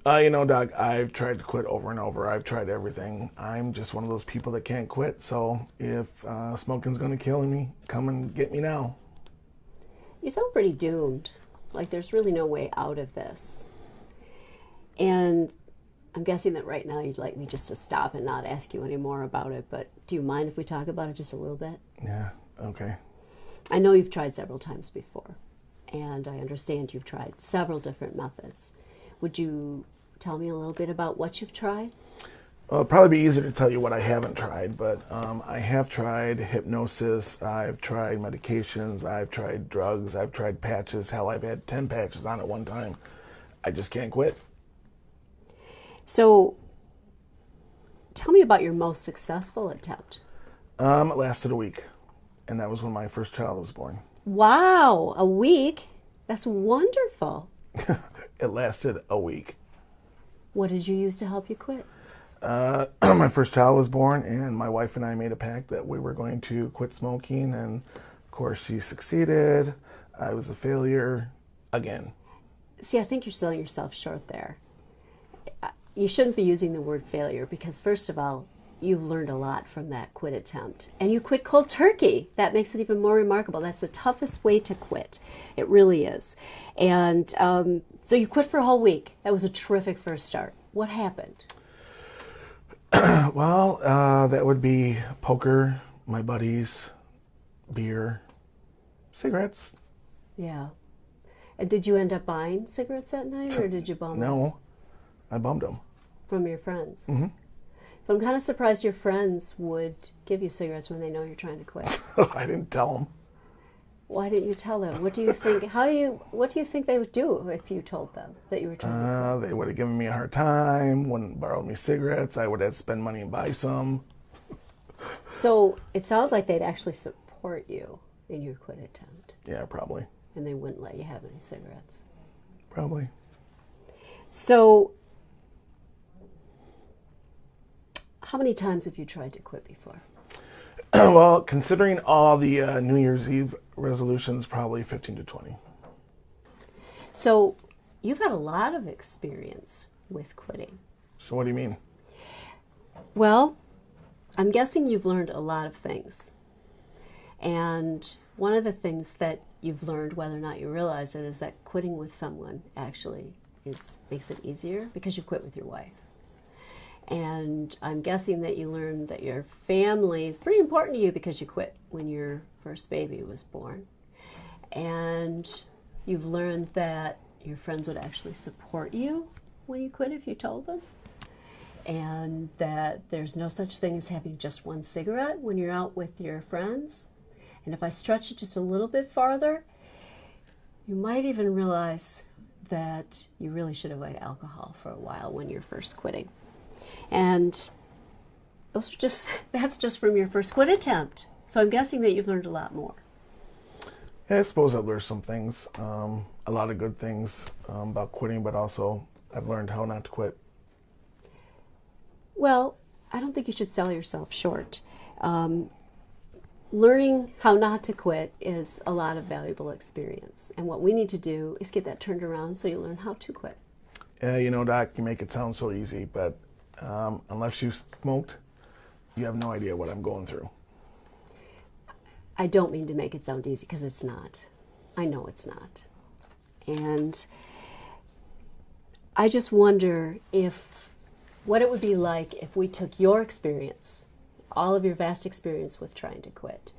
Doc, I've tried to quit over and over. I've tried everything. I'm just one of those people that can't quit. So if smoking's going to kill me, come and get me now. You sound pretty doomed. Like there's really no way out of this. And I'm guessing that right now you'd like me just to stop and not ask you any more about it, but do you mind if we talk about it just a little bit? Yeah, okay. I know you've tried several times before, and I understand you've tried several different methods. Would you tell me a little bit about what you've tried? Well, it'd probably be easier to tell you what I haven't tried, but I have tried hypnosis, I've tried medications, I've tried drugs, I've tried patches. Hell, I've had 10 patches on at one time. I just can't quit. So, tell me about your most successful attempt. It lasted a week, and that was when my first child was born. Wow, a week? That's wonderful. It lasted a week. What did you use to help you quit? My first child was born, and my wife and I made a pact that we were going to quit smoking, and of course she succeeded. I was a failure again. See, I think you're selling yourself short there. You shouldn't be using the word failure because, first of all, you've learned a lot from that quit attempt. And you quit cold turkey. That makes it even more remarkable. That's the toughest way to quit. It really is. And so you quit for a whole week. That was a terrific first start. What happened? Well, that would be poker, my buddies, beer, cigarettes. Yeah. And did you end up buying cigarettes that night or did you bum them? No, I bummed them. From your friends? Mm-hmm. So I'm kind of surprised your friends would give you cigarettes when they know you're trying to quit. I didn't tell them. Why didn't you tell them? What do you think? What do you think they would do if you told them that you were trying to quit? They would have given me a hard time, wouldn't borrow me cigarettes. I would have to spend money and buy some. So it sounds like they'd actually support you in your quit attempt. Yeah, probably. And they wouldn't let you have any cigarettes. Probably. So how many times have you tried to quit before? Well, considering all the New Year's Eve resolutions, probably 15 to 20. So you've had a lot of experience with quitting. So what do you mean? Well, I'm guessing you've learned a lot of things. And one of the things that you've learned, whether or not you realize it, is that quitting with someone actually makes it easier because you quit with your wife. And I'm guessing that you learned that your family is pretty important to you because you quit when your first baby was born. And you've learned that your friends would actually support you when you quit if you told them. And that there's no such thing as having just one cigarette when you're out with your friends. And if I stretch it just a little bit farther, you might even realize that you really should avoid alcohol for a while when you're first quitting. And that's just from your first quit attempt. So I'm guessing that you've learned a lot more. Yeah, I suppose I've learned some things, a lot of good things about quitting, but also I've learned how not to quit. Well, I don't think you should sell yourself short. Learning how not to quit is a lot of valuable experience. And what we need to do is get that turned around so you learn how to quit. Yeah, Doc, you make it sound so easy, but unless you smoked, you have no idea what I'm going through. I don't mean to make it sound easy because it's not. I know it's not. And I just wonder what it would be like if we took your experience, all of your vast experience with trying to quit,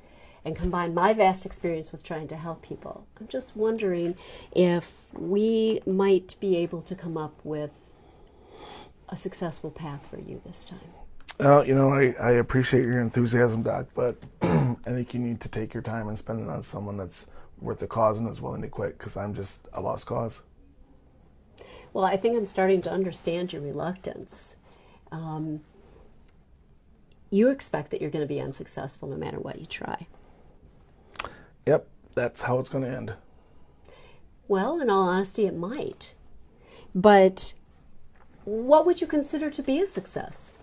and combined my vast experience with trying to help people. I'm just wondering if we might be able to come up with a successful path for you this time. Well, I appreciate your enthusiasm, Doc, but I think you need to take your time and spend it on someone that's worth the cause and is willing to quit, because I'm just a lost cause. Well, I think I'm starting to understand your reluctance. You expect that you're going to be unsuccessful no matter what you try. Yep, that's how it's going to end. Well, in all honesty, it might. But what would you consider to be a success?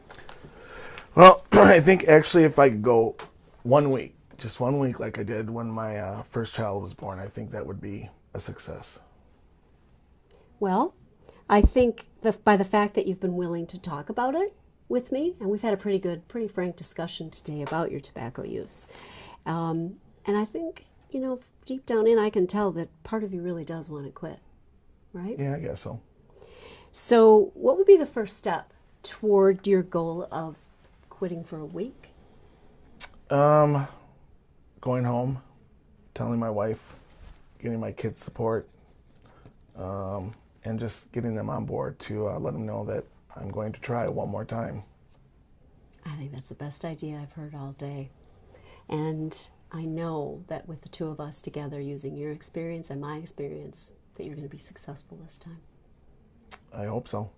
Well, I think actually if I could go 1 week, just 1 week like I did when my first child was born, I think that would be a success. Well, I think by the fact that you've been willing to talk about it with me, and we've had a pretty frank discussion today about your tobacco use. And I think, deep down in, I can tell that part of you really does want to quit, right? Yeah, I guess so. So, what would be the first step toward your goal of quitting for a week? Going home, telling my wife, getting my kids support, and just getting them on board to let them know that I'm going to try one more time. I think that's the best idea I've heard all day. And I know that with the two of us together using your experience and my experience, that you're going to be successful this time. I hope so.